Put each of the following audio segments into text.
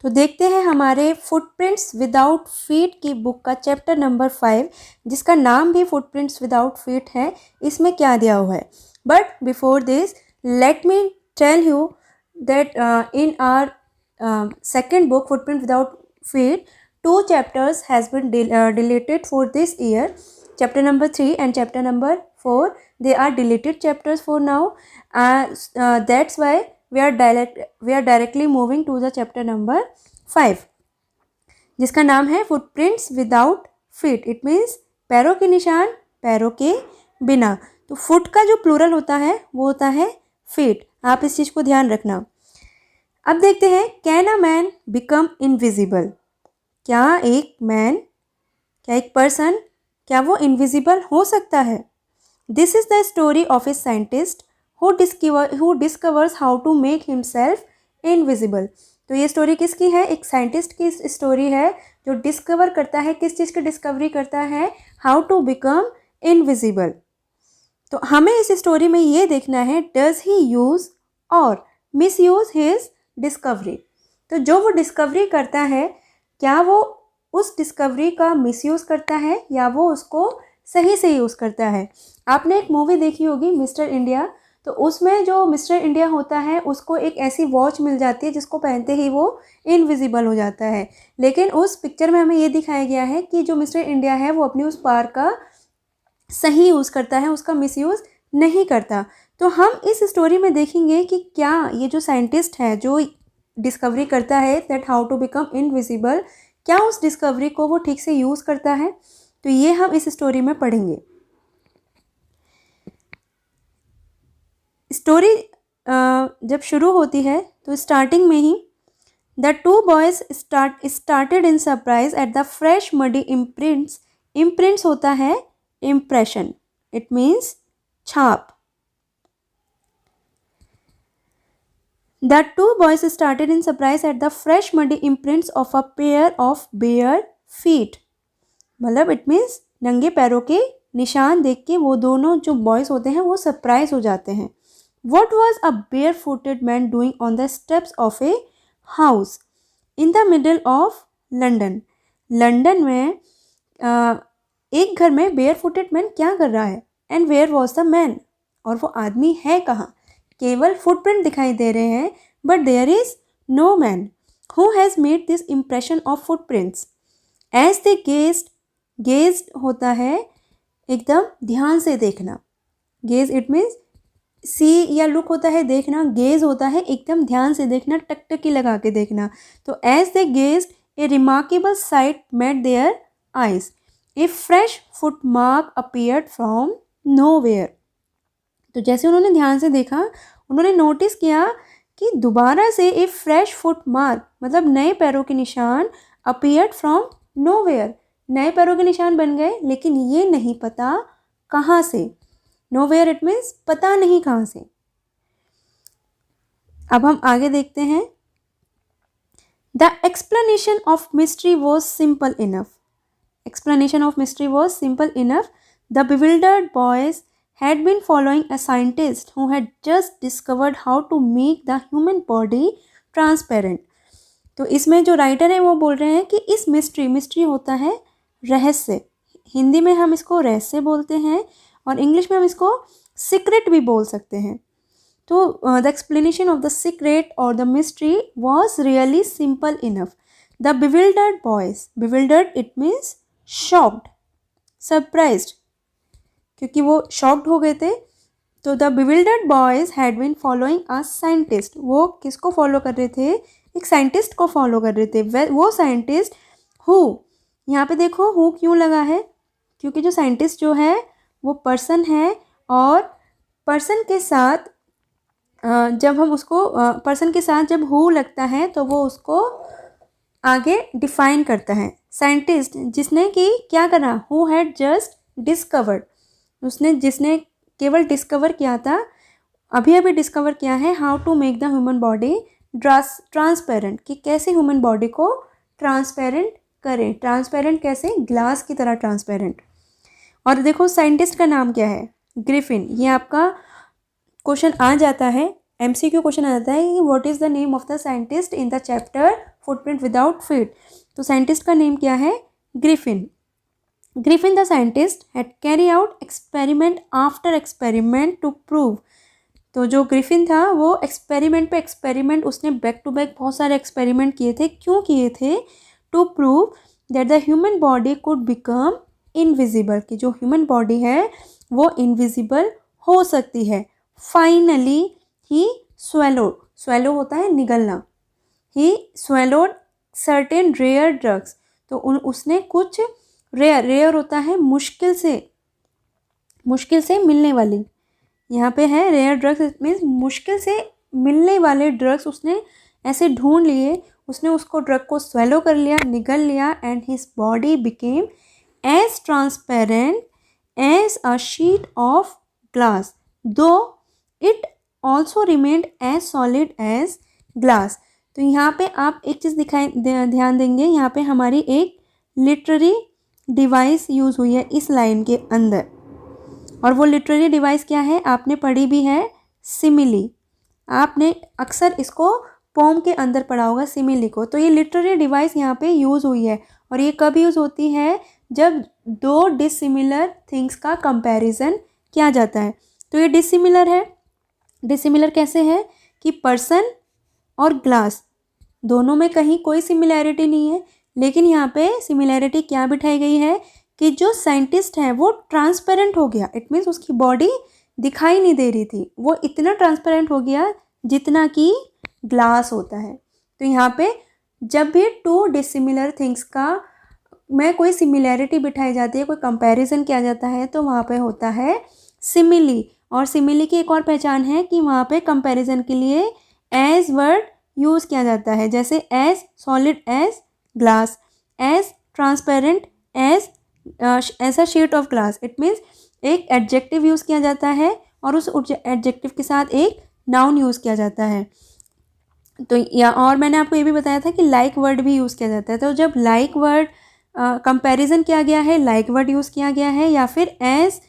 तो देखते हैं हमारे फुटप्रिंट्स विदाउट फीट की बुक का चैप्टर नंबर 5, जिसका नाम भी फुटप्रिंट्स विदाउट फीट है, इसमें क्या दिया हुआ है। But before this let me tell you that in our second book footprint without feet, 2 chapters has been deleted for this year. Chapter number 3 and chapter number 4, they are deleted chapters for now. That's why we are directly moving to the chapter number 5, जिसका नाम है footprints without feet. It means पैरों के निशान पैरों के बिना. तो फुट का जो प्लूरल होता है वो होता है फीट. आप इस चीज़ को ध्यान रखना. अब देखते हैं, can a man become invisible. क्या एक पर्सन क्या वो इनविजिबल हो सकता है. This is the story of a scientist who discovers how to make himself invisible. तो ये स्टोरी किसकी है. एक साइंटिस्ट की स्टोरी है जो डिस्कवर करता है. किस चीज़ की डिस्कवरी करता है. How to become invisible. तो हमें इस स्टोरी में ये देखना है, डज ही यूज और मिस यूज हिज डिस्कवरी. तो जो वो डिस्कवरी करता है, क्या वो उस डिस्कवरी का मिसयूज़ करता है या वो उसको सही से यूज़ करता है. आपने एक मूवी देखी होगी मिस्टर इंडिया. तो उसमें जो मिस्टर इंडिया होता है उसको एक ऐसी वॉच मिल जाती है जिसको पहनते ही वो इनविजिबल हो जाता है. लेकिन उस पिक्चर में हमें ये दिखाया गया है कि जो मिस्टर इंडिया है वो अपनी उस पावर का सही यूज़ करता है, उसका मिसयूज़ नहीं करता. तो हम इस स्टोरी में देखेंगे कि क्या ये जो साइंटिस्ट है जो डिस्कवरी करता है that how to become invisible, क्या उस डिस्कवरी को वो ठीक से यूज़ करता है. तो ये हम इस स्टोरी में पढ़ेंगे. स्टोरी जब शुरू होती है तो स्टार्टिंग में ही the 2 boys started in surprise at the fresh muddy imprints. Imprints होता है इम्प्रेशन. इट मीन्स छाप. The 2 boys started in surprise at the fresh muddy imprints of a pair of bare feet. मतलब it means नंगे पैरों के निशान देख के वो दोनों जो बॉयज़ होते हैं वो सरप्राइज हो जाते हैं. What was a barefooted man doing on the steps of a house in the middle of London? London में एक घर में barefooted man क्या कर रहा है. And where was the man? और वो आदमी है कहाँ. केवल फुटप्रिंट दिखाई दे रहे हैं, but there is no man who has made this impression of footprints. As they gazed होता है एकदम ध्यान से देखना. गेज इट मीन्स सी या लुक होता है देखना. गेज होता है एकदम ध्यान से देखना, टकटकी लगा के देखना. तो as they gazed a remarkable sight met their eyes. A fresh foot mark appeared from nowhere. तो जैसे उन्होंने ध्यान से देखा, उन्होंने नोटिस किया कि दोबारा से एक फ्रेश फुट मार्क मतलब नए पैरों के निशान अपीयर्ड फ्रॉम नोवेयर. नए पैरों के निशान बन गए, लेकिन ये नहीं पता कहाँ से. नोवेयर इट मीन्स पता नहीं कहाँ से. अब हम आगे देखते हैं. The explanation of mystery was simple enough. Explanation of mystery was simple enough. The bewildered boys had been following a scientist who had just discovered how to make the human body transparent. तो इसमें जो writer है वो बोल रहे हैं कि इस मिस्ट्री होता है रहस्य. हिंदी में हम इसको रहस्य बोलते हैं और इंग्लिश में हम इसको सीक्रेट भी बोल सकते हैं. तो the explanation of the secret और the mystery was really simple enough. The bewildered boys. Bewildered it means shocked, surprised, क्योंकि वो शॉक्ड हो गए थे. तो the bewildered boys had been following a scientist. वो किसको फॉलो कर रहे थे. एक साइंटिस्ट को फॉलो कर रहे थे. वो साइंटिस्ट हु, यहाँ पे देखो हु क्यों लगा है, क्योंकि जो साइंटिस्ट जो है वो पर्सन है और पर्सन के साथ जब हम उसको पर्सन के साथ जब हु लगता है तो वो उसको आगे डिफाइन करता है. साइंटिस्ट जिसने कि क्या करा, हु हैड जस्ट डिस्कवर्ड. जिसने केवल डिस्कवर किया था, अभी डिस्कवर किया है how to make the human body transparent. कि कैसे ह्यूमन बॉडी को ट्रांसपेरेंट करें. ट्रांसपेरेंट कैसे, ग्लास की तरह ट्रांसपेरेंट. और देखो साइंटिस्ट का नाम क्या है, ग्रिफिन. ये आपका क्वेश्चन आ जाता है, MCQ क्वेश्चन आ जाता है, what is the name of the scientist in the chapter footprint without feet. तो साइंटिस्ट का नेम क्या है? Griffin. Griffin the scientist had carry out experiment after experiment to prove. तो जो ग्रिफिन था वो एक्सपेरिमेंट पे एक्सपेरिमेंट, उसने बैक टू बैक बहुत सारे एक्सपेरिमेंट किए थे। क्यों किए थे? To prove that the human body could become invisible, कि जो ह्यूमन बॉडी है वो इनविजिबल हो सकती है। फाइनली ही स्वेलोड, स्वेलो होता है निगलना, ही स्वेलोड सर्टेन रेयर ड्रग्स। तो उसने कुछ रेयर होता है मुश्किल से मिलने वाली, यहाँ पे है रेयर ड्रग्स, इट मीन्स मुश्किल से मिलने वाले ड्रग्स उसने ऐसे ढूंढ लिए, उसने उसको ड्रग को स्वेलो कर लिया, निगल लिया, and his body became as transparent as a sheet of glass though it also remained as solid as glass. तो यहाँ पे आप एक चीज़ ध्यान देंगे, यहाँ पे हमारी एक लिटरेरी डिवाइस यूज़ हुई है इस लाइन के अंदर, और वो लिटरेरी डिवाइस क्या है? आपने पढ़ी भी है, सिमिली। आपने अक्सर इसको पोम के अंदर पढ़ा होगा, सिमिली को। तो ये लिटरेरी डिवाइस यहाँ पे यूज़ हुई है, और ये कब यूज़ होती है? जब दो डिसिमिलर थिंग्स का कंपैरिजन किया जाता है। तो ये डिसिमिलर है। डिसिमिलर कैसे है? कि पर्सन और ग्लास दोनों में कहीं कोई सिमिलैरिटी नहीं है, लेकिन यहाँ पे सिमिलैरिटी क्या बिठाई गई है कि जो साइंटिस्ट है वो ट्रांसपेरेंट हो गया। इट मीन्स उसकी बॉडी दिखाई नहीं दे रही थी, वो इतना ट्रांसपेरेंट हो गया जितना कि ग्लास होता है। तो यहाँ पे जब भी टू डिसिमिलर थिंग्स का में कोई सिमिलैरिटी बिठाई जाती है, कोई कंपैरिजन किया जाता है, तो वहाँ पे होता है सिमिली। और सिमिली की एक और पहचान है कि वहाँ पे कंपैरिजन के लिए एज वर्ड यूज़ किया जाता है, जैसे as solid as glass, as transparent as a sheet of glass. It means एक एडजेक्टिव यूज़ किया जाता है और उस एडजेक्टिव के साथ एक नाउन यूज़ किया जाता है। तो या और मैंने आपको ये भी बताया था कि लाइक वर्ड भी यूज़ किया जाता है। तो जब लाइक वर्ड कंपैरिजन किया गया है, लाइक वर्ड यूज़ किया गया है, या फिर एज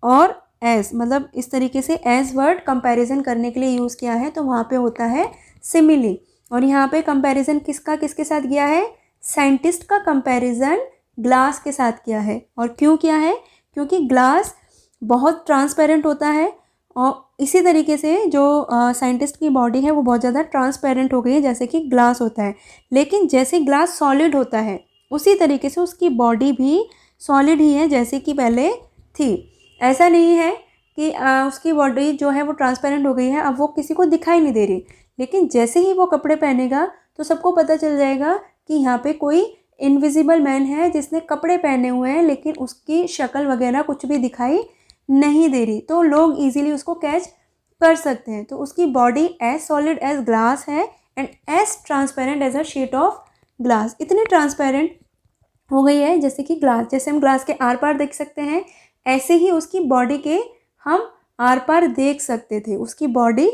और एज, मतलब इस तरीके से एज वर्ड कंपैरिजन करने के लिए यूज़ किया है, तो वहाँ पे होता है सिमिली। और यहाँ पे कंपैरिजन किसके साथ किया है? साइंटिस्ट का कंपैरिजन ग्लास के साथ किया है। और क्यों किया है? क्योंकि ग्लास बहुत ट्रांसपेरेंट होता है, और इसी तरीके से जो साइंटिस्ट की बॉडी है वो बहुत ज़्यादा ट्रांसपेरेंट हो गई है, जैसे कि ग्लास होता है। लेकिन जैसे ग्लास सॉलिड होता है, उसी तरीके से उसकी बॉडी भी सॉलिड ही है जैसे कि पहले थी। ऐसा नहीं है कि उसकी बॉडी जो है वो ट्रांसपेरेंट हो गई है, अब वो किसी को दिखाई नहीं दे रही, लेकिन जैसे ही वो कपड़े पहनेगा तो सबको पता चल जाएगा कि यहाँ पे कोई इनविजिबल मैन है जिसने कपड़े पहने हुए हैं, लेकिन उसकी शक्ल वगैरह कुछ भी दिखाई नहीं दे रही, तो लोग इजीली उसको कैच कर सकते हैं। तो उसकी body as solid as glass है and as transparent as a sheet of glass. इतनी ट्रांसपेरेंट हो गई है जैसे कि ग्लास, जैसे हम ग्लास के आर पार देख सकते हैं, ऐसे ही उसकी बॉडी के हम आर पार देख सकते थे। उसकी बॉडी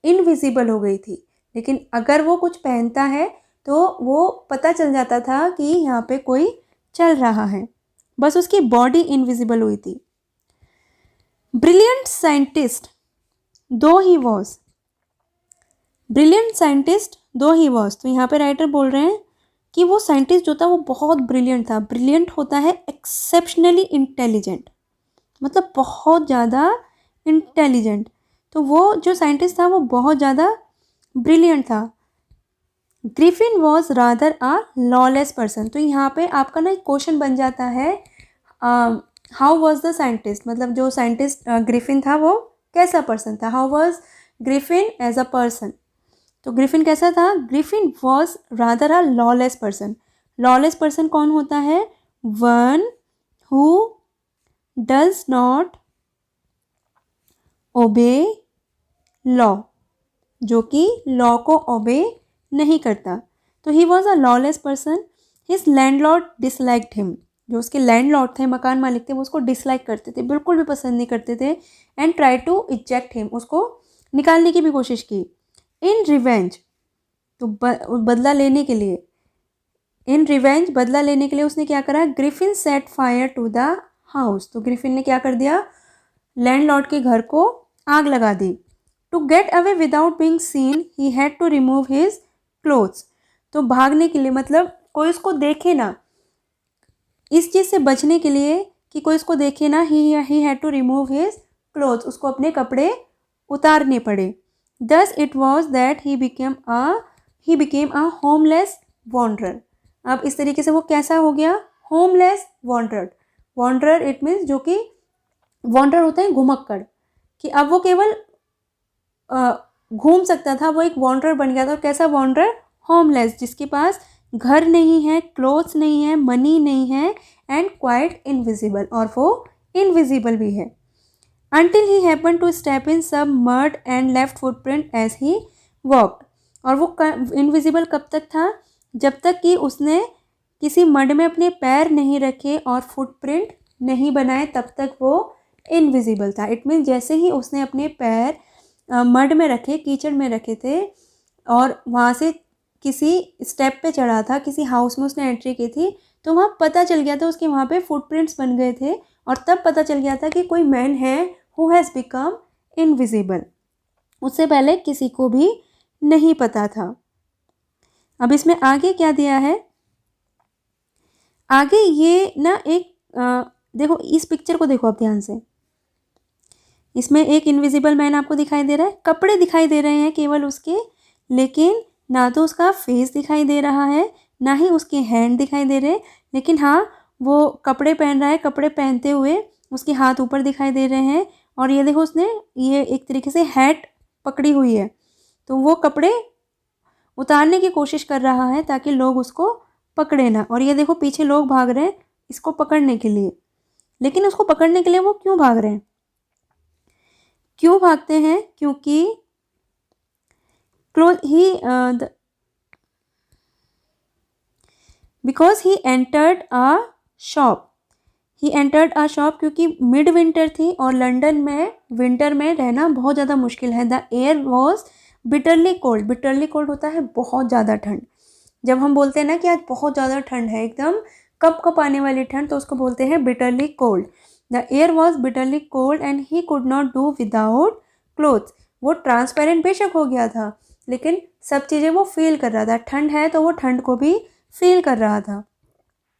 इनविजिबल हो गई थी, लेकिन अगर वो कुछ पहनता है तो वो पता चल जाता था कि यहाँ पे कोई चल रहा है, बस उसकी बॉडी इनविजिबल हुई थी। ब्रिलियंट साइंटिस्ट दो ही वॉज, ब्रिलियंट साइंटिस्ट दो ही वॉज। तो यहाँ पे राइटर बोल रहे हैं कि वो साइंटिस्ट जो था वो बहुत ब्रिलियंट था। ब्रिलियंट होता है एक्सेप्शनली इंटेलिजेंट, मतलब बहुत ज़्यादा इंटेलिजेंट। तो वो जो साइंटिस्ट था वो बहुत ज़्यादा ब्रिलियंट था। Griffin was rather a lawless person. तो यहाँ पे आपका ना एक क्वेश्चन बन जाता है, हाउ वॉज द साइंटिस्ट, मतलब जो साइंटिस्ट ग्रिफिन था वो कैसा पर्सन था। How was Griffin as a person. तो ग्रिफिन कैसा था? Griffin was rather a lawless person. Lawless person कौन होता है? One who does not obey law, जो कि लॉ को ओबे नहीं करता। तो he was a lawless person. His landlord disliked him. जो उसके लैंडलॉर्ड थे, मकान मालिक थे, वो उसको डिसलाइक करते थे, बिल्कुल भी पसंद नहीं करते थे। And try to eject him, उसको निकालने की भी कोशिश की। इन रिवेंज, तो बदला लेने के लिए, इन रिवेंज बदला लेने के लिए उसने क्या करा? Griffin set fire to the house. तो ग्रिफिन ने क्या कर दिया? लैंडलॉर्ड के घर को आग लगा दी। To get away without being seen he had to remove his clothes. तो भागने के लिए मतलब कोई उसको देखे ना, इस चीज़ से बचने के लिए कि कोई उसको देखे ना, he had to remove his clothes, उसको अपने कपड़े उतारने पड़े। Thus it was that he became a homeless wanderer. अब इस तरीके से वो कैसा हो गया, homeless wanderer. Wanderer it means जो कि वॉन्डरर होते हैं घुमक्कड़, कि अब वो केवल घूम सकता था, वो एक वॉन्डरर बन गया था। कैसा वॉन्डरर, होमलेस, जिसके पास घर नहीं है, क्लोथ्स नहीं है, मनी नहीं है, एंड क्वाइट इनविजिबल, और वो इनविजिबल भी है। Until he happened to step in some mud and left footprint as he walked. और वो इनविजिबल कब तक था, जब तक कि उसने किसी मड में अपने पैर नहीं रखे और फुटप्रिंट नहीं बनाए, तब तक वो इनविजिबल था। इट मीन जैसे ही उसने अपने पैर मड में रखे, कीचड़ में रखे थे, और वहाँ से किसी स्टेप पे चढ़ा था, किसी हाउस में उसने एंट्री की थी, तो वहाँ पता चल गया था, उसके वहाँ पे फुटप्रिंट्स बन गए थे, और तब पता चल गया था कि कोई मैन है हु हैज़ बिकम इनविजिबल। उससे पहले किसी को भी नहीं पता था। अब इसमें आगे क्या दिया है, आगे ये ना एक देखो, इस पिक्चर को देखो आप ध्यान से। इसमें एक इनविजिबल मैन आपको दिखाई दे रहा है, कपड़े दिखाई दे रहे हैं केवल उसके, लेकिन ना तो उसका फेस दिखाई दे रहा है, ना ही उसके हैंड दिखाई दे रहे, लेकिन हाँ वो कपड़े पहन रहा है। कपड़े पहनते हुए उसके हाथ ऊपर दिखाई दे रहे हैं, और ये देखो उसने ये एक तरीके से हैट पकड़ी हुई है, तो वो कपड़े उतारने की कोशिश कर रहा है ताकि लोग उसको पकड़े ना। और ये देखो पीछे लोग भाग रहे हैं इसको पकड़ने के लिए, लेकिन उसको पकड़ने के लिए वो क्यों भाग रहे हैं, क्यों भागते हैं, क्योंकि because he entered a shop. He entered a shop क्योंकि मिड विंटर थी, और लंदन में विंटर में रहना बहुत ज़्यादा मुश्किल है। The air was bitterly cold. Bitterly cold होता है बहुत ज़्यादा ठंड। जब हम बोलते हैं ना कि आज बहुत ज़्यादा ठंड है, एकदम कप कप आने वाली ठंड, तो उसको बोलते हैं bitterly cold. The air was bitterly cold and he could not do without clothes. वो ट्रांसपेरेंट बेशक हो गया था, लेकिन सब चीज़ें वो फील कर रहा था। ठंड है तो वो ठंड को भी फील कर रहा था।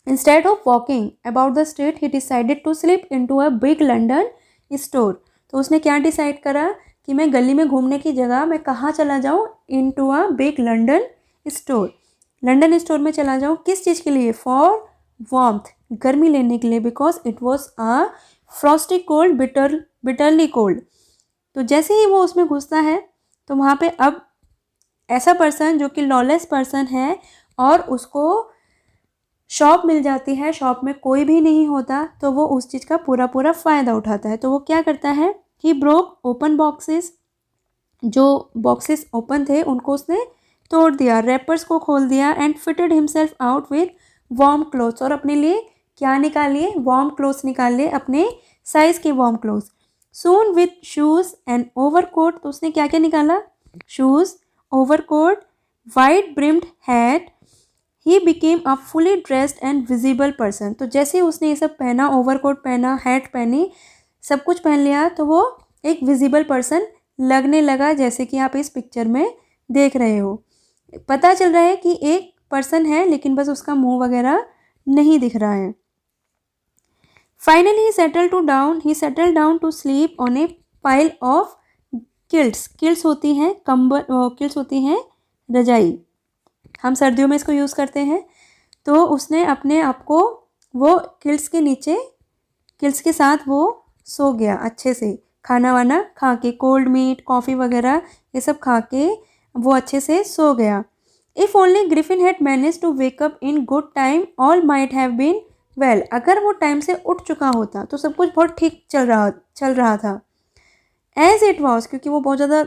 Instead of walking about the street, he decided to slip into a big London store. तो उसने क्या डिसाइड करा कि मैं गली में घूमने की जगह मैं कहाँ चला जाऊँ, into a big London store. London store में चला जाऊँ किस चीज़ के लिए, for warmth, गर्मी लेने के लिए, because it was a frosty cold, bitterly cold. तो जैसे ही वो उसमें घुसता है तो वहाँ पे अब ऐसा पर्सन जो कि लॉलेस पर्सन है, और उसको शॉप मिल जाती है, शॉप में कोई भी नहीं होता, तो वो उस चीज़ का पूरा पूरा फ़ायदा उठाता है। तो वो क्या करता है, ही ब्रोक ओपन बॉक्सेस, जो बॉक्सेस ओपन थे उनको उसने तोड़ दिया, रैपर्स को खोल दिया, and fitted himself out with warm clothes, और अपने लिए क्या निकालिए, वार्म क्लोथ्स निकालिए, अपने साइज़ के warm clothes. Soon with shoes and overcoat, तो उसने क्या क्या निकाला, shoes, overcoat, wide brimmed hat, he became a fully dressed and visible person. तो जैसे उसने ये सब पहना, ओवरकोट पहना, हैट पहनी, सब कुछ पहन लिया, तो वो एक विजिबल पर्सन लगने लगा, जैसे कि आप इस पिक्चर में देख रहे हो। पता चल रहा है कि एक पर्सन है, लेकिन बस उसका मुंह वगैरह नहीं दिख रहा है। Finally he settle down to sleep on a pile of quilts. Quilts होती हैं कंबल, किल्ट्स होती हैं रजाई, हम सर्दियों में इसको यूज़ करते हैं। तो उसने अपने आप को वो किल्ट्स के नीचे, किल्ट्स के साथ वो सो गया अच्छे से, खाना वाना खा के, कोल्ड मीट, कॉफ़ी वगैरह ये सब खा के वो अच्छे से सो गया। If only Griffin had manage to wake up in good time all might have been well. अगर वो टाइम से उठ चुका होता तो सब कुछ बहुत ठीक चल रहा था। एज इट वॉज, क्योंकि वो बहुत ज़्यादा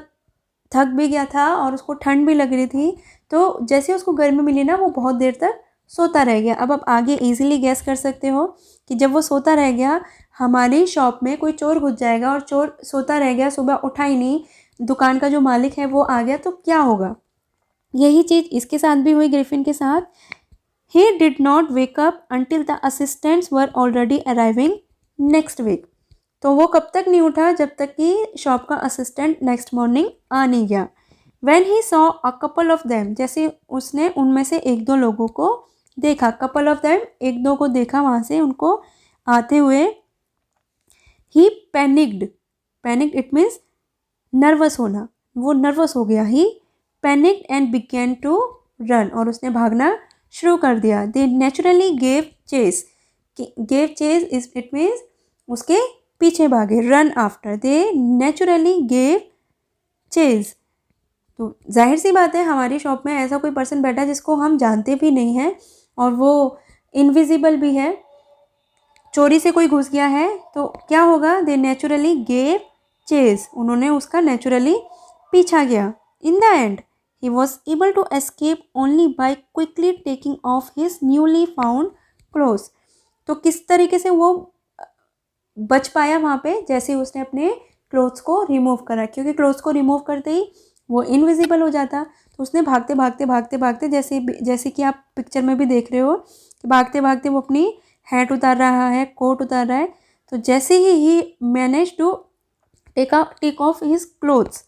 थक भी गया था और उसको ठंड भी लग रही थी, तो जैसे उसको गर्मी मिली ना, वो बहुत देर तक सोता रह गया। अब आप आगे इजीली गैस कर सकते हो कि जब वो सोता रह गया, हमारी शॉप में कोई चोर घुस जाएगा, और चोर सोता रह गया, सुबह उठा ही नहीं, दुकान का जो मालिक है वो आ गया, तो क्या होगा। यही चीज़ इसके साथ भी हुई, ग्रिफिन के साथ। He did not wake up until the assistants were already arriving next week. तो वो कब तक नहीं उठा, जब तक कि शॉप का असिस्टेंट नेक्स्ट मॉर्निंग आ नहीं गया। When he saw a couple of them, जैसे उसने उनमें से एक दो लोगों को देखा, couple of them, एक दो को देखा वहाँ से उनको आते हुए, he panicked, panicked it means nervous होना, वो नर्वस हो गया, he panicked and began to run, और उसने भागना शुरू कर दिया. They naturally gave chase, gave chase is it means उसके पीछे भागे, run after, they naturally gave chase. तो जाहिर सी बात है हमारी शॉप में ऐसा कोई पर्सन बैठा जिसको हम जानते भी नहीं हैं और वो इनविजिबल भी है, चोरी से कोई घुस गया है, तो क्या होगा, दे नेचुरली गेव चेस, उन्होंने उसका नेचुरली पीछा किया. In the end he was able to escape only by quickly taking off his newly found clothes. तो किस तरीके से वो बच पाया वहाँ पे, जैसे उसने अपने क्लोथ्स को रिमूव करा, क्योंकि क्लोथ्स को रिमूव करते ही वो इनविजिबल हो जाता. तो उसने भागते भागते भागते भागते, जैसे कि आप पिक्चर में भी देख रहे हो कि भागते भागते वो अपनी हैट उतार रहा है, कोट उतार रहा है. तो जैसे ही manage to take off his clothes,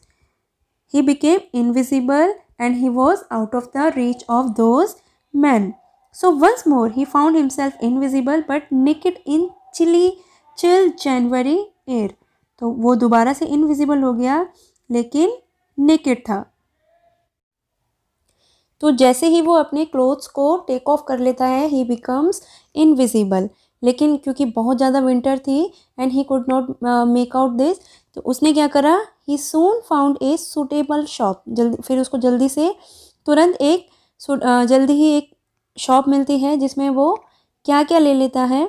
he became invisible and he was out of the reach of those man. So once more he found himself invisible but naked in chill January air. तो वो दोबारा से invisible हो गया लेकिन naked था. तो जैसे ही वो अपने क्लोथ्स को टेक ऑफ कर लेता है, ही बिकम्स इनविजिबल. लेकिन क्योंकि बहुत ज़्यादा विंटर थी and he could not make out this, तो उसने क्या करा, ही सून फाउंड ए सूटेबल शॉप. फिर उसको तुरंत जल्दी ही एक शॉप मिलती है जिसमें वो क्या क्या ले लेता है,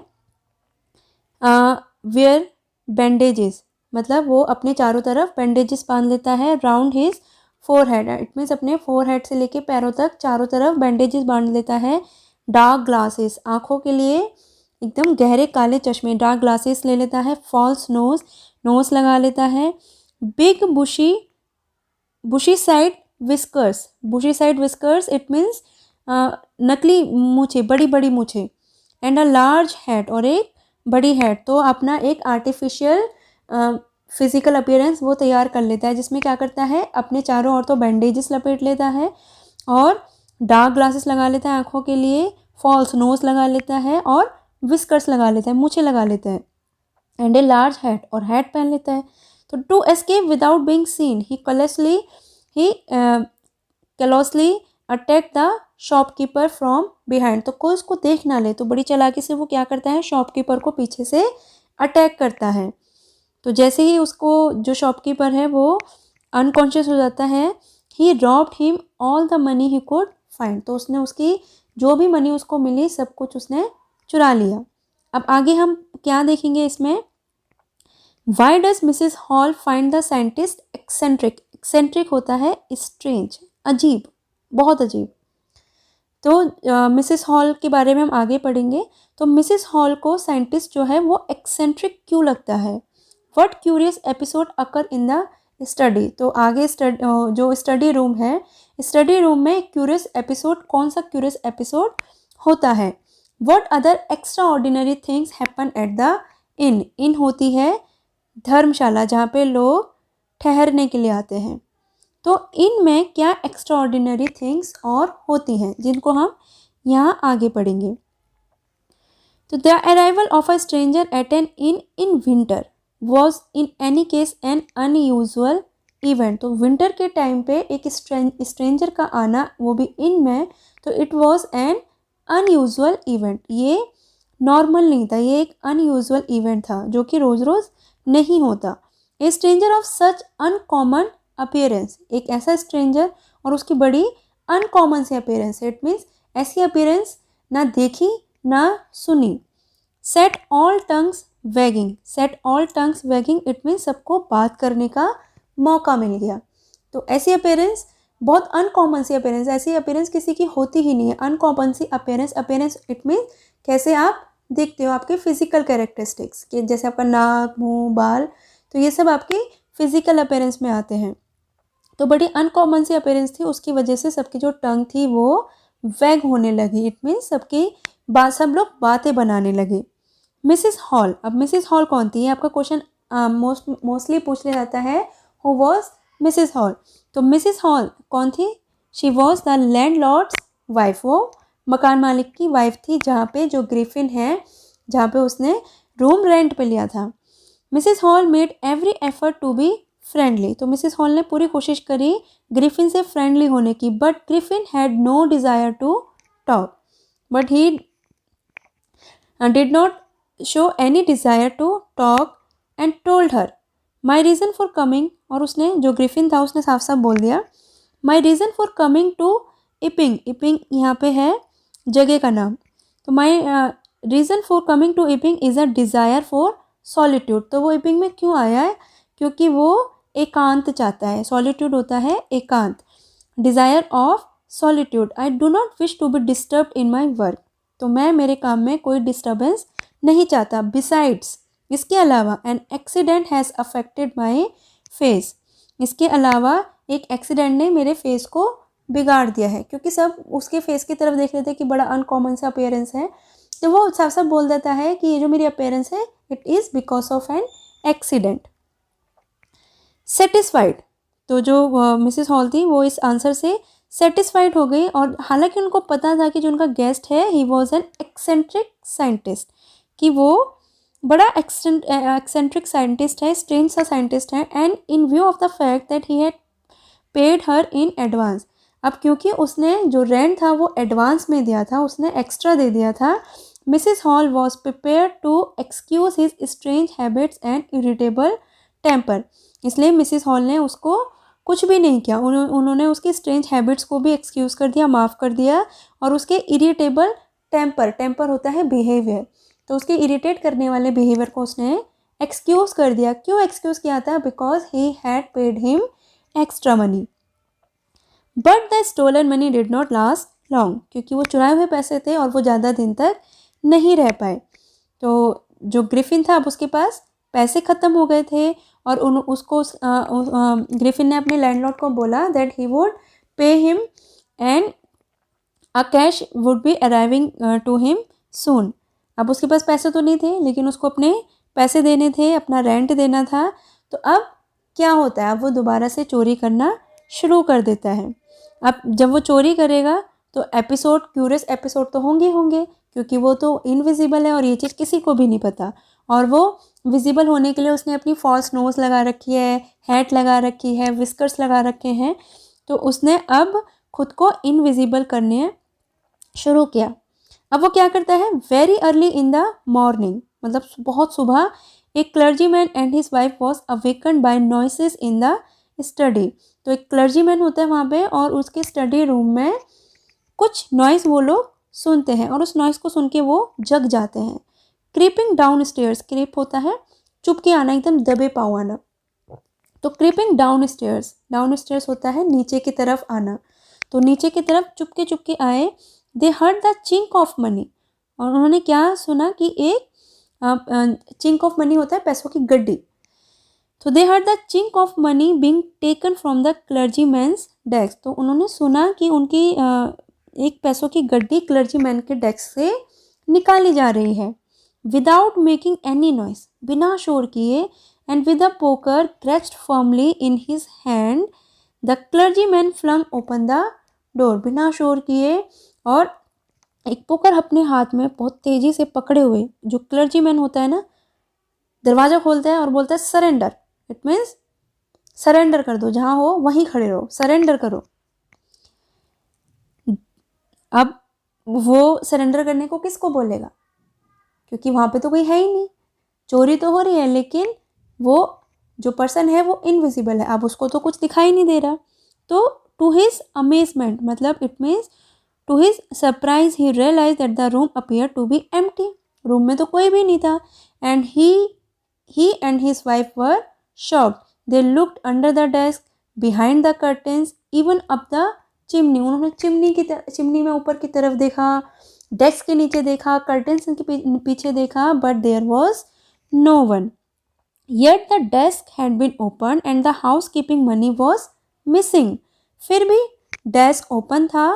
वेयर बैंडेजेस, मतलब वो अपने चारों तरफ बैंडेजेस बांध लेता है, round his forehead, it means अपने फोरहेड से लेके पैरों तक चारों तरफ बैंडेजेस बांध लेता है. डार्क ग्लासेस, आँखों के लिए एकदम गहरे काले चश्मे, डार्क ग्लासेस ले लेता है. फॉल्स नोज लगा लेता है. Big bushy side whiskers it means नकली मूछे, बड़ी बड़ी मूछे. एंड अ लार्ज हेड, और एक बड़ी हेड. तो अपना एक आर्टिफिशियल फिजिकल अपीयरेंस वो तैयार कर लेता है, जिसमें क्या करता है, अपने चारों ओर तो बैंडेजेस लपेट लेता है और डार्क ग्लासेस लगा लेता है आँखों के लिए, फॉल्स नोज लगा लेता है और विस्कर्स लगा लेता है, मूछें लगा लेता है. एंड ए लार्ज हैट, और हैट पहन लेता है. तो to escape without being seen he callously attack the shopkeeper from behind. तो कोई उसको देख ना ले, तो बड़ी चालाकी से वो क्या करता है, शॉपकीपर को पीछे से अटैक करता है. तो जैसे ही उसको जो शॉपकीपर है वो अनकॉन्शियस हो जाता है, he robbed him all the money he could find. तो उसने उसकी जो भी मनी उसको मिली सब कुछ उसने चुरा लिया. अब आगे हम क्या देखेंगे इसमें, why does Mrs hall find the scientist eccentric. Eccentric होता है स्ट्रेंज, अजीब, बहुत अजीब. तो मिसिस हॉल के बारे में हम आगे पढ़ेंगे. तो मिसिस हॉल को साइंटिस्ट जो है वो एक्सेंट्रिक क्यों लगता है, what curious episode occur in the study. तो आगे जो स्टडी रूम है, स्टडी रूम में क्यूरियस एपिसोड, कौन सा क्यूरियस एपिसोड होता है. What other extraordinary things happen at the inn. Inn होती है धर्मशाला जहाँ पे लोग ठहरने के लिए आते हैं. तो इन में क्या एक्स्ट्रा ऑर्डिनरी थिंग्स और होती हैं जिनको हम यहाँ आगे पढ़ेंगे. तो the arrival of a stranger at an inn winter was in any case an unusual event. तो विंटर के टाइम पे एक स्ट्रेंजर का आना, वो भी इन में, तो it was an unusual event. ये नॉर्मल नहीं था, ये एक अनयूजुअल इवेंट था जो कि रोज़ रोज़ नहीं होता. A stranger of such uncommon appearance, एक ऐसा स्ट्रेंजर और उसकी बड़ी अनकॉमन सी अपीयरेंस, इट मीन्स ऐसी अपीयरेंस ना देखी ना सुनी. Set all tongues wagging, it means सबको बात करने का मौका मिल गया. तो ऐसी अपीयरेंस बहुत अनकॉमन सी अपीयरेंस, ऐसी अपीयरेंस किसी की होती ही नहीं है. अनकॉमन सी अपीयरेंस इट मीन्स कैसे आप दिखते हो, आपके फिजिकल कैरेक्टरिस्टिक्स के, जैसे आपका नाक, मुंह, बाल, तो ये सब आपके फिजिकल अपीयरेंस में आते हैं. तो बड़ी अनकॉमन सी अपीयरेंस थी, उसकी वजह से सबकी जो टंग थी वो वैग होने लगी. इट मीन्स सब लोग बातें बनाने लगे. मिसिस हॉल, अब मिसिस हॉल कौन थी, आपका क्वेश्चन मोस्टली पूछ लिया जाता है, हु वॉज मिसिस हॉल। तो मिसिस हॉल कौन थी? She was the landlords wife, वो मकान मालिक की वाइफ थी जहाँ पे जो ग्रिफिन है, जहाँ पे उसने रूम रेंट पे लिया था। Mrs Hall made every effort to be friendly. तो मिसिस हॉल ने पूरी कोशिश करी ग्रिफिन से फ्रेंडली होने की, but Griffin had no desire to talk, but he did not show any desire to talk and told her my reason for coming. और उसने, जो ग्रिफिन था, उसने साफ साफ बोल दिया my reason for coming to Iping. Iping यहाँ पे है जगह का नाम। तो my reason for coming to Iping is a desire for solitude. तो वो इपिंग में क्यों आया है? क्योंकि वो एकांत चाहता है। सॉलिट्यूड होता है एकांत, desire of solitude. I do not wish to be disturb in my work. तो मैं मेरे काम में कोई डिस्टर्बेंस नहीं चाहता। बिसाइड्स, इसके अलावा, an accident has affected my face. इसके अलावा एक एक्सीडेंट ने मेरे फेस को बिगाड़ दिया है, क्योंकि सब उसके फेस की तरफ देख रहे थे कि बड़ा अनकॉमन सा अपीयरेंस है। तो वो साफ साफ बोल देता है कि ये जो मेरी अपीयरेंस है, it is because of an accident. Satisfied, तो जो मिसेस हॉल थी वो इस आंसर से सेटिस्फाइड हो गई। और हालांकि उनको पता था कि जो उनका गेस्ट है, he was an eccentric scientist, कि वो बड़ा एक्सेंट्रिक साइंटिस्ट है, स्ट्रेंज सा साइंटिस्ट है। And in view of the fact that he had paid her in advance. अब क्योंकि उसने जो रेंट था वो एडवांस में दिया था, उसने एक्स्ट्रा दे दिया था, Mrs Hall was prepare to excuse his strange habits and irritable temper. इसलिए मिसेस हॉल ने उसको कुछ भी नहीं किया, उन्होंने उसकी स्ट्रेंज हैबिट्स को भी एक्सक्यूज़ कर दिया, माफ़ कर दिया। और उसके इरिटेबल टेम्पर, टेम्पर होता है बिहेवियर, तो उसके इरिटेट करने वाले बिहेवियर को उसने एक्सक्यूज़ कर दिया। क्यों एक्सक्यूज़ किया था? Because he had paid him extra money. But the stolen money did not last long, क्योंकि वो चुराए हुए पैसे थे और वो ज़्यादा दिन तक नहीं रह पाए। तो जो ग्रिफिन था, अब उसके पास पैसे ख़त्म हो गए थे, और ग्रिफिन ने अपने लैंडलॉर्ड को बोला that he would pay him and a cash would be arriving to him soon. अब उसके पास पैसे तो नहीं थे, लेकिन उसको अपने पैसे देने थे, अपना रेंट देना था। तो अब क्या होता है? अब वो दोबारा से चोरी करना शुरू कर देता है। अब जब वो चोरी करेगा तो एपिसोड, क्यूरियस एपिसोड तो होंगे, क्योंकि वो तो इनविजिबल है और ये चीज़ किसी को भी नहीं पता। और वो विजिबल होने के लिए उसने अपनी फॉल्स नोज लगा रखी है, हैट लगा रखी है, विस्कर्स लगा रखे हैं। तो उसने अब खुद को इनविजिबल करने शुरू किया। अब वो क्या करता है? Very early in the morning, मतलब बहुत सुबह, एक clergyman and his wife was awakened by noises in the study. तो एक क्लर्जीमैन होता है वहाँ पे, और उसके स्टडी रूम में कुछ नॉइस वो लोग सुनते हैं, और उस नॉइस को सुन के वो जग जाते हैं। क्रीपिंग डाउन स्टेयर्स, क्रीप होता है चुपके आना, एकदम दबे पाँव आना। तो क्रीपिंग डाउन स्टेयर्स होता है नीचे की तरफ आना। तो नीचे की तरफ चुपके चुपके आए। दे heard the chink of money, और उन्होंने क्या सुना कि एक चिंक ऑफ मनी होता है पैसों की गड्डी। तो they heard the chink of money being taken from the clergyman's desk. तो उन्होंने सुना कि उनकी एक पैसों की गड्डी क्लर्जीमैन के डेस्क से निकाली जा रही है। विदाउट मेकिंग एनी नॉइस, बिना शोर किए, and with a poker grasped firmly in his hand, the clergyman flung open the door. बिना शोर किए और एक पोकर अपने हाथ में बहुत तेज़ी से पकड़े हुए, जो क्लर्जीमैन होता है ना, दरवाज़ा खोलता है और बोलता है सरेंडर। इट मीन्स सरेंडर कर दो, जहाँ हो वहीं खड़े रहो, सरेंडर करो। अब वो सरेंडर करने को किसको बोलेगा? क्योंकि वहाँ पे तो कोई है ही नहीं, चोरी तो हो रही है, लेकिन वो जो पर्सन है वो इनविजिबल है, अब उसको तो कुछ दिखाई नहीं दे रहा। तो टू हिज अमेजमेंट, मतलब it means to his surprise, he realise that the room appear to be empty. Room में तो कोई भी नहीं था। And he and his wife were shocked. They looked under the desk, behind the curtains, even up the chimney. उन्होंने chimney में ऊपर की तरफ देखा, डेस्क के नीचे देखा, कर्टेन्स के पीछे देखा, but there was no one. Yet the desk had been opened and the housekeeping money was missing. फिर भी डेस्क ओपन था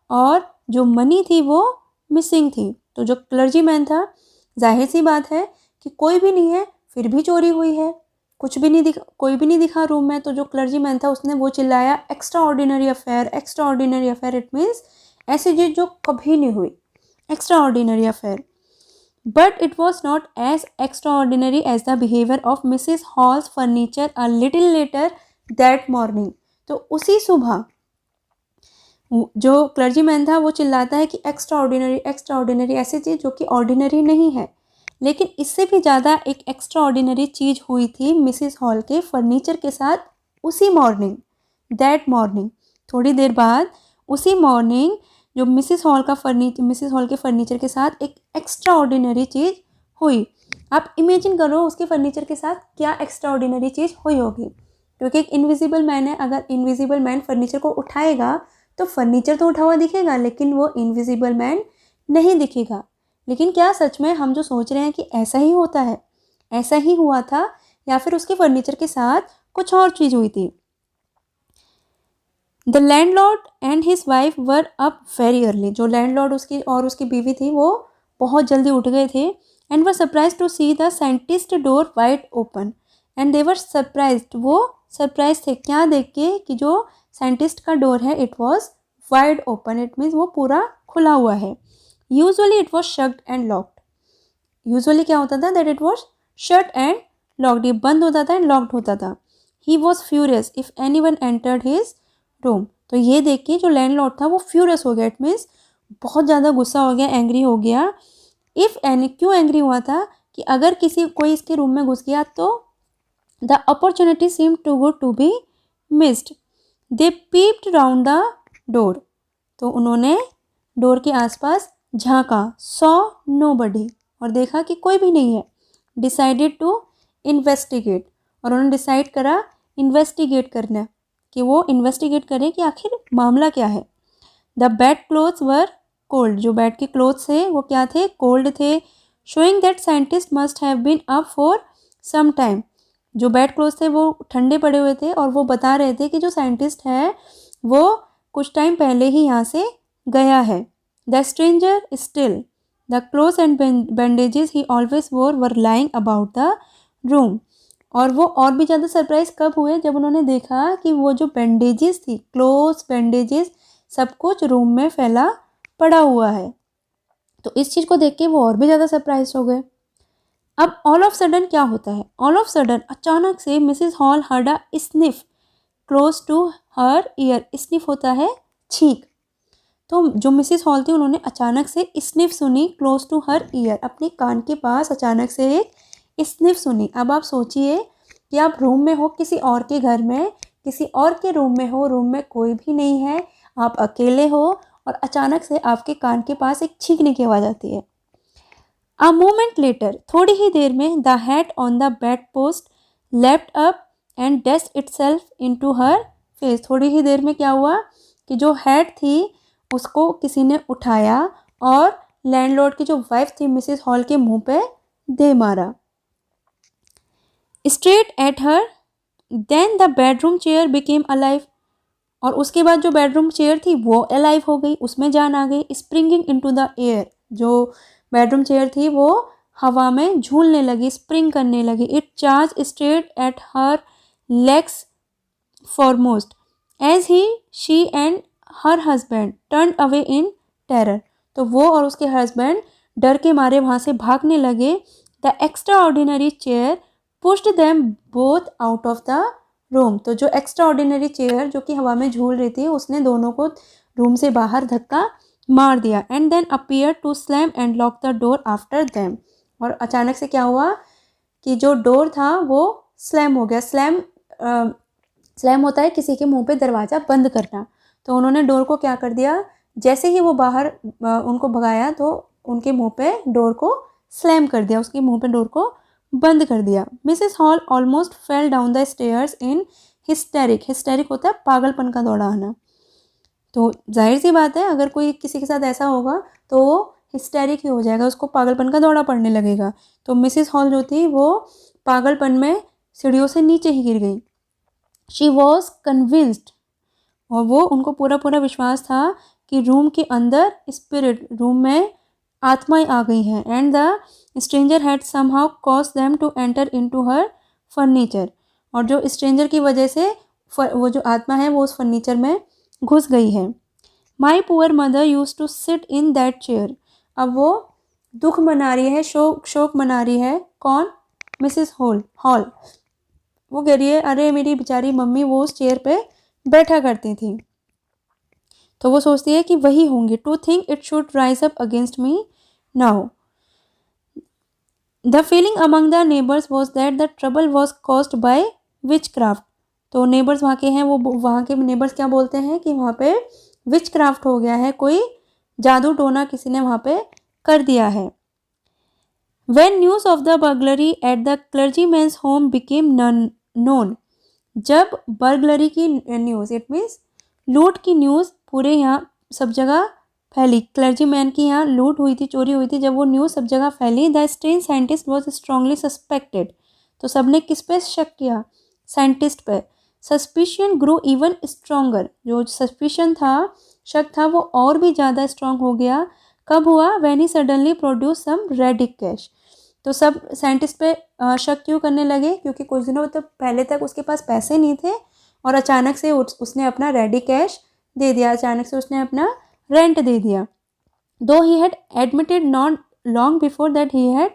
और जो मनी थी वो मिसिंग थी। तो जो क्लर्जी मैन था, जाहिर सी बात है कि कोई भी नहीं है, फिर भी चोरी हुई है, कुछ भी नहीं दिखा, कोई भी नहीं दिखा रूम में। तो जो क्लर्जीमैन था उसने वो चिल्लाया extraordinary affair, extraordinary affair. It means ऐसी चीज़ जो कभी नहीं हुई, extraordinary affair. But it was not as extraordinary as the behaviour of Mrs Hall's furniture a little later that morning. तो उसी सुबह जो क्लर्जीमैन था वो चिल्लाता है कि एक्स्ट्रा ऑर्डिनरी ऐसी चीज़ जो कि ऑर्डिनरी नहीं है। लेकिन इससे भी ज़्यादा एक एक्स्ट्रा ऑर्डिनरी चीज़ हुई थी मिसिस हॉल के फर्नीचर के साथ उसी मॉर्निंग, दैट मॉर्निंग। थोड़ी देर बाद उसी मॉर्निंग जो मिसिस हॉल के फर्नीचर के साथ एक एक्स्ट्रा ऑर्डिनरी चीज़ हुई। आप इमेजिन करो उसके फर्नीचर के साथ क्या एक्स्ट्रा ऑर्डिनरी चीज़ हुई होगी, क्योंकि एक इनविजिबल मैन है। अगर इनविजिबल मैन फर्नीचर को उठाएगा तो फर्नीचर तो उठा हुआ दिखेगा, लेकिन वो इनविजिबल मैन नहीं दिखेगा। लेकिन क्या सच में हम जो सोच रहे हैं कि ऐसा ही होता है, ऐसा ही हुआ था, या फिर उसके फर्नीचर के साथ कुछ और चीज़ हुई थी। The landlord and his wife were up very early. जो लैंडलॉर्ड उसकी बीवी थी वो बहुत जल्दी उठ गए थे। And were surprise to see the scientist door wide open. And they were surprise, वो सरप्राइज थे क्या देख के कि जो साइंटिस्ट का डोर है it was wide open. It means वो पूरा खुला हुआ है। Usually it was shut and locked. Usually क्या होता था, that it was shut and locked, ये बंद होता था एंड लॉक्ड होता था। He was furious if any one entered his room. तो ये देख के जो लैंडलॉर्ड था वो फ्यूरियस हो गया। इट मीन्स बहुत ज़्यादा गुस्सा हो गया, एंग्री हो गया। इफ़ एनी, क्यों एंग्री हुआ था कि अगर कोई इसके रूम में घुस गया तो the opportunity seem too good to be missed. They peeped round the door. तो उन्होंने डोर के आसपास झांका, सॉ नोबडी, और देखा कि कोई भी नहीं है। डिसाइडेड टू इन्वेस्टिगेट, और उन्होंने डिसाइड करा इन्वेस्टिगेट करना, कि वो इन्वेस्टिगेट करें कि आखिर मामला क्या है। The bed clothes were cold. जो बेड के क्लोथ्स थे वो क्या थे, कोल्ड थे। Showing that scientist must have been up for some time. जो बेड क्लोथ्स थे वो ठंडे पड़े हुए थे और वो बता रहे थे कि जो साइंटिस्ट है वो कुछ टाइम पहले ही यहाँ से गया है। The stranger still, the clothes and bandages he always wore were lying about the room. और वो और भी ज़्यादा सरप्राइज कब हुए, जब उन्होंने देखा कि वो जो बैंडेजेस थी, क्लोथ्स, बैंडेजेस, सब कुछ रूम में फैला पड़ा हुआ है। तो इस चीज़ को देख के वो और भी ज़्यादा सरप्राइज हो गए। अब ऑल ऑफ सडन क्या होता है, ऑल ऑफ सडन अचानक से Mrs Hall heard a sniff close to her ear. Sniff होता है छींक। तो जो मिसिस हॉल थी उन्होंने अचानक से स्निफ सुनी, क्लोज टू हर ईयर, अपने कान के पास अचानक से एक स्निफ सुनी। अब आप सोचिए कि आप रूम में हो, किसी और के घर में, किसी और के रूम में हो, रूम में कोई भी नहीं है, आप अकेले हो, और अचानक से आपके कान के पास एक छींकने की आवाज़ आती है। अ मोमेंट लेटर, थोड़ी ही देर में, the hat on the bed post left up and dust itself into her face. थोड़ी ही देर में क्या हुआ कि जो हैट थी उसको किसी ने उठाया और लैंडलॉर्ड की जो वाइफ थी मिसिस हॉल के मुंह पे दे मारा। Straight at her, then the bedroom chair became alive. और उसके बाद जो बेडरूम चेयर थी वो अलाइव हो गई, उसमें जान आ गई। स्प्रिंगिंग इनटू द एयर, जो बेडरूम चेयर थी वो हवा में झूलने लगी, स्प्रिंग करने लगी। It charge straight at her legs foremost as she and her husband turn away in terror. तो वो और उसके हस्बैंड डर के मारे वहाँ से भागने लगे। The extra ordinary chair pushed them both out of the room. तो जो एक्स्ट्रा ऑर्डिनरी चेयर जो कि हवा में झूल रही थी उसने दोनों को रूम से बाहर धक्का मार दिया। And then appear to slam and lock the door after them. और अचानक से क्या हुआ कि जो डोर था वो स्लैम हो गया। स्लैम होता है किसी के मुंह पे दरवाज़ा बंद करना। तो उन्होंने डोर को क्या कर दिया, जैसे ही वो बाहर उनको भगाया तो उनके मुंह पे डोर को स्लैम कर दिया, उसके मुंह पे डोर को बंद कर दिया। Mrs hall almost fell down the stairs in historic. Historic होता है पागलपन का दौड़ा आना। तो जाहिर सी बात है अगर कोई किसी के साथ ऐसा होगा तो वो हिस्टेरिक ही हो जाएगा, उसको पागलपन का दौड़ा पड़ने लगेगा। तो मिसेस हॉल जो थी वो पागलपन में सीढ़ियों से नीचे ही गिर गई। शी वॉज कन्विंस्ड, और वो उनको पूरा विश्वास था कि रूम के अंदर स्पिरिट, रूम में आत्माएं आ गई हैं। And the stranger had somehow cause them to enter into her furniture, और जो स्ट्रेंजर की वजह से वो जो आत्मा है वो उस फर्नीचर में घुस गई है। My poor mother use to sit in that chair. अब वो दुख मना रही है, शोक मना रही है। कौन? Mrs hall. वो कह रही है अरे मेरी बेचारी मम्मी वो उस चेयर पे बैठा करती थी। तो वो सोचती है कि वही होंगी। To think it should rise up against me now. The feeling among the neighbours was that the trouble was caused by witchcraft. तो नेबर्स वहाँ के हैं, वो वहाँ के नेबर्स क्या बोलते हैं कि वहाँ पे विच क्राफ्ट हो गया है, कोई जादू टोना किसी ने वहाँ पे कर दिया है। When news of the burglary at the clergyman's home became known, जब बर्गलरी की न्यूज़, इट मीन्स लूट की न्यूज़ पूरे यहाँ सब जगह फैली, क्लर्जीमैन की यहाँ लूट हुई थी, चोरी हुई थी, जब वो न्यूज़ सब जगह फैली, the strange scientist was strongly suspected. तो सबने किस पे शक किया? साइंटिस्ट पे। सस्पिशन ग्रो इवन स्ट्रॉन्गर, जो सस्पिशन था, शक था, वो और भी ज़्यादा स्ट्रॉन्ग हो गया। कब हुआ? When he suddenly produce some ready cash. तो सब साइंटिस्ट पे शक क्यों करने लगे? क्योंकि कुछ दिनों तक पहले तक उसके पास पैसे नहीं थे और अचानक से उसने अपना रेडी कैश दे दिया, अचानक से उसने अपना रेंट दे दिया। Though he had admitted not long before that he had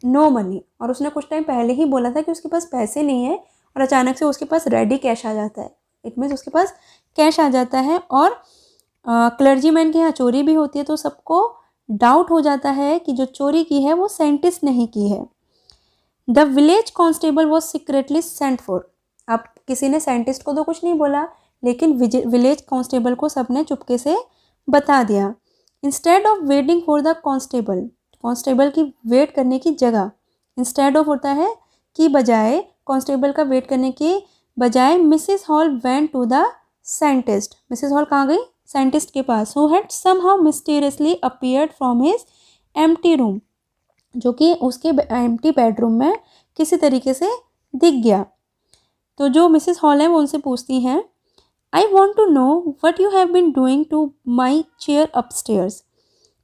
no money, और उसने कुछ टाइम पहले ही बोला था कि उसके पास पैसे नहीं है, और अचानक से उसके पास रेडी कैश आ जाता है। इट मीन्स उसके पास कैश आ जाता है। और क्लर्जीमैन के यहाँ चोरी भी होती है, तो सबको डाउट हो जाता है कि जो चोरी की है वो साइंटिस्ट नहीं की है। The village constable was secretly sent for. अब किसी ने साइंटिस्ट को तो कुछ नहीं बोला, लेकिन विलेज कॉन्स्टेबल को सबने चुपके से बता दिया। Instead of waiting for the constable, constable की वेट करने की जगह, इंस्टेड ऑफ होता है कि बजाय, कांस्टेबल का वेट करने के बजाय Mrs Hall went to the scientist. Mrs Hall कहाँ गई? साइंटिस्ट के पास। Who had somehow mysteriously appeared from his empty room, जो कि उसके एम्प्टी बेडरूम में किसी तरीके से दिख गया। तो जो मिसेस हॉल है वो उनसे पूछती हैं, I want to know what you have been doing to my chair upstairs.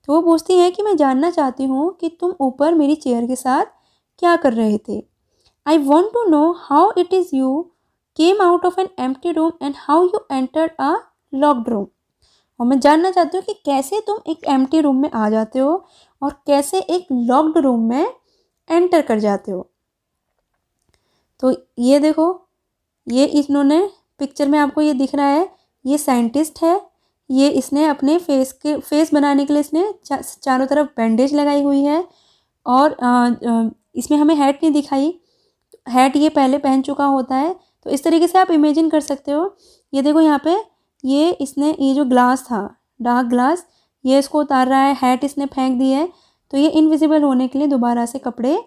तो वो पूछती हैं कि मैं जानना चाहती हूँ कि तुम ऊपर मेरी चेयर के साथ क्या कर रहे थे। I want to know how it is you came out of an empty room and how you entered a locked room. और मैं जानना चाहती हूँ कि कैसे तुम एक एम्प्टी रूम में आ जाते हो और कैसे एक लॉक्ड रूम में एंटर कर जाते हो। तो ये देखो, ये इन्होंने पिक्चर में आपको ये दिख रहा है, ये साइंटिस्ट है, ये इसने अपने फेस बनाने के लिए इसने चारों तरफ बैंडेज लगाई हुई है। और इसमें हमें हैट नहीं दिखाई, हैट ये पहले पहन चुका होता है। तो इस तरीके से आप इमेजिन कर सकते हो। ये देखो यहाँ पे ये इसने ये जो ग्लास था, डार्क ग्लास, ये इसको उतार रहा है, हैट इसने फेंक दी है, तो ये इनविजिबल होने के लिए दोबारा से कपड़े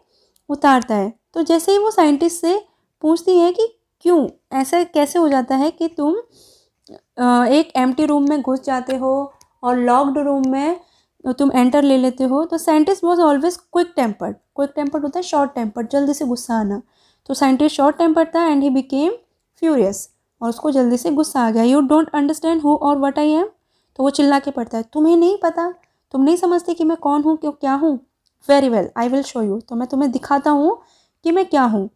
उतारता है। तो जैसे ही वो साइंटिस्ट से पूछती है कि क्यों ऐसा कैसे हो जाता है कि तुम एक एम्प्टी रूम में घुस जाते हो और लॉक्ड रूम में तुम एंटर ले लेते हो, तो scientist was always quick tempered. Quick tempered होता है शॉर्ट टेम्पर्ड, जल्दी से गुस्सा आना। तो साइंटिस्ट शॉर्ट टेम्पर्ड था एंड ही बिकेम फ्यूरियस, और उसको जल्दी से गुस्सा आ गया। यू डोंट अंडरस्टैंड हु और व्हाट आई एम। तो वो चिल्ला के पड़ता है, तुम्हें नहीं पता, तुम नहीं समझते कि मैं कौन हूँ, क्यों, क्या हूँ। Very well, I will show you. तो मैं तुम्हें दिखाता हूँ कि मैं क्या हूँ।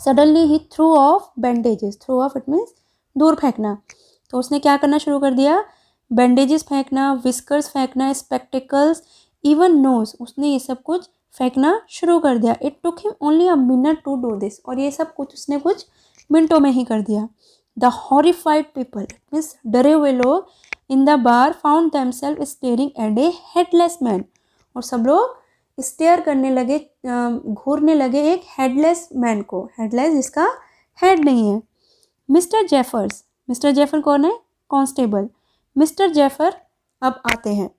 Suddenly he threw of bandages. Through of it means दूर फेंकना। तो उसने क्या करना शुरू कर दिया? बैंडेजेस फेंकना, विस्कर्स फेंकना, स्पेक्टिकल्स, इवन नोज, उसने ये सब कुछ फेंकना शुरू कर दिया। It took him only a minute to do this, और ये सब कुछ उसने कुछ मिनटों में ही कर दिया। द हॉरिफाइड पीपल, मीन्स डरे हुए लोग, in the bar found themself staring at a headless man, और सब लोग स्टेयर करने लगे, घूरने लगे एक हेडलेस मैन को। हेडलेस जिसका हेड नहीं है। मिस्टर जेफर्स, मिस्टर जेफर कौन है? कांस्टेबल। मिस्टर जेफर अब आते हैं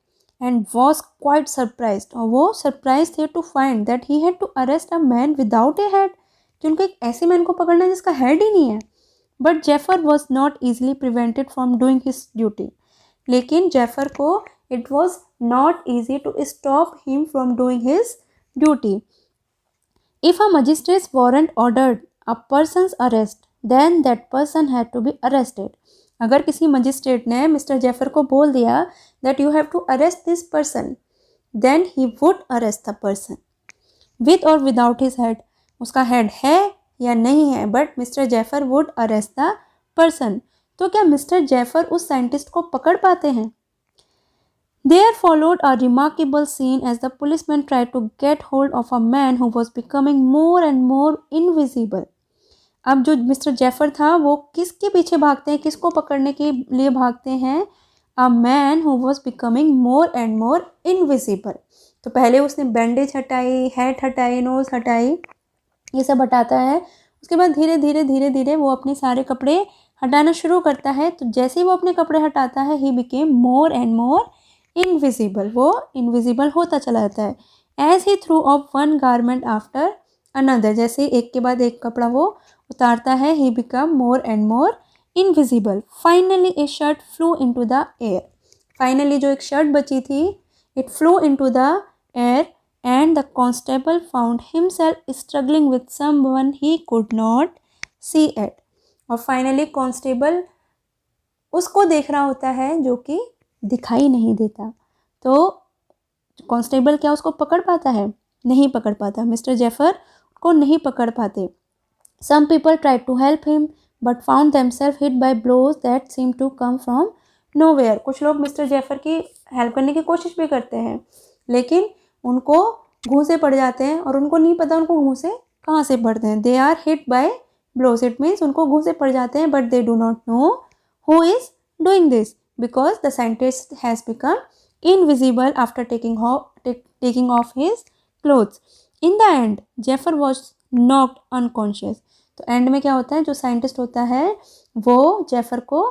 एंड वॉज क्वाइट सरप्राइज्ड, और वो सरप्राइज थे to find that he had to arrest a man without a head, कि उनको एक ऐसे मैन को पकड़ना है जिसका हेड ही नहीं है। But Jaffers was not easily prevented from doing his duty, लेकिन जेफर को it was not easy to stop him from doing his duty. If a magistrate's warrant ordered a person's arrest, then that person had to be arrested. अगर किसी magistrate ने Mr Jaffers को बोल दिया that you have to arrest this person, then he would arrest the person with और without his head. उसका head है या नहीं है, but Mr Jaffers would arrest the person. तो क्या मिस्टर जेफर उस साइंटिस्ट को पकड़ पाते हैं? There followed a remarkable scene as the policeman tried to get hold of a man who was becoming more and more invisible. अब जो mister जेफर था वो किसके पीछे भागते हैं, किसको पकड़ने के लिए भागते हैं? A man who was becoming more and more invisible. तो पहले उसने बैंडेज हटाई, हैट हटाई, नोज हटाई, ये सब हटाता है। उसके बाद धीरे धीरे धीरे धीरे वो अपने सारे कपड़े हटाना शुरू करता है। तो जैसे ही वो अपने कपड़े हटाता है, he became more and more invisible, वो इनविजिबल होता चला जाता है। As he threw off one garment after another, जैसे एक के बाद एक कपड़ा वो उतारता है, he become more and more invisible. Finally a shirt flew into the air. Finally जो एक शर्ट बची थी, it flew into the air and the constable found himself struggling with someone he could not see it. और finally constable उसको देख रहा होता है जो कि दिखाई नहीं देता। तो कांस्टेबल क्या उसको पकड़ पाता है? नहीं पकड़ पाता। मिस्टर जेफर को नहीं पकड़ पाते। Some people tried to help him but found themself hit by blows that seem to come from nowhere. कुछ लोग मिस्टर जेफर की हेल्प करने की कोशिश भी करते हैं, लेकिन उनको घूंसे पड़ जाते हैं और उनको नहीं पता उनको घूंसे कहाँ से पड़ते हैं। They are hit by blows, it means उनको घूंसे पड़ जाते हैं, but they do not know who is doing this because the scientist has become invisible after taking off his clothes. In the end, Jaffer was knocked unconscious. तो and में क्या होता है, जो साइंटिस्ट होता है वो जेफर को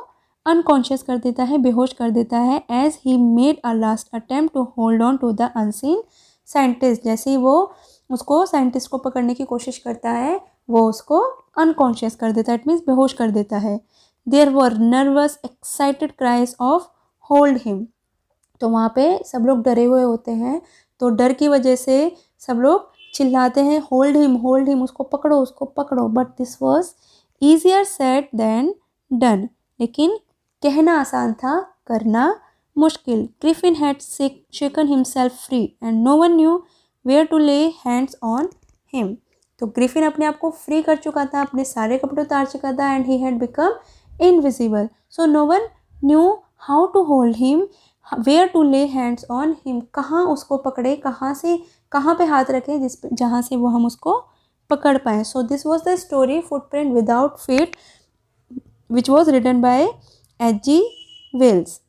अनकॉन्शियस कर देता है, बेहोश कर देता है। As he made a last attempt to hold on to the unseen scientist. जैसे ही वो उसको साइंटिस्ट को पकड़ने की कोशिश करता है, वो उसको अनकॉन्शियस कर देता है, इट मीन्स बेहोश कर देता है। There were nervous, excited cries of hold him. तो वहाँ पे सब लोग डरे हुए होते हैं, तो डर की वजह से सब लोग चिल्लाते हैं hold him, उसको पकड़ो। But this was easier said than done. लेकिन कहना आसान था, करना मुश्किल। Griffin had shaken himself free and no one knew where to lay hands on him. तो ग्रिफिन अपने आप को फ्री कर चुका था, अपने सारे कपड़े उतार चुका था, and he had become invisible. So no one knew how to hold him, where to lay hands on him. कहाँ उसको पकड़े, कहाँ पे हाथ रखे जहाँ से वो हम उसको पकड़ पाए. So this was the story Footprint Without Feet, which was written by H.G. Wells.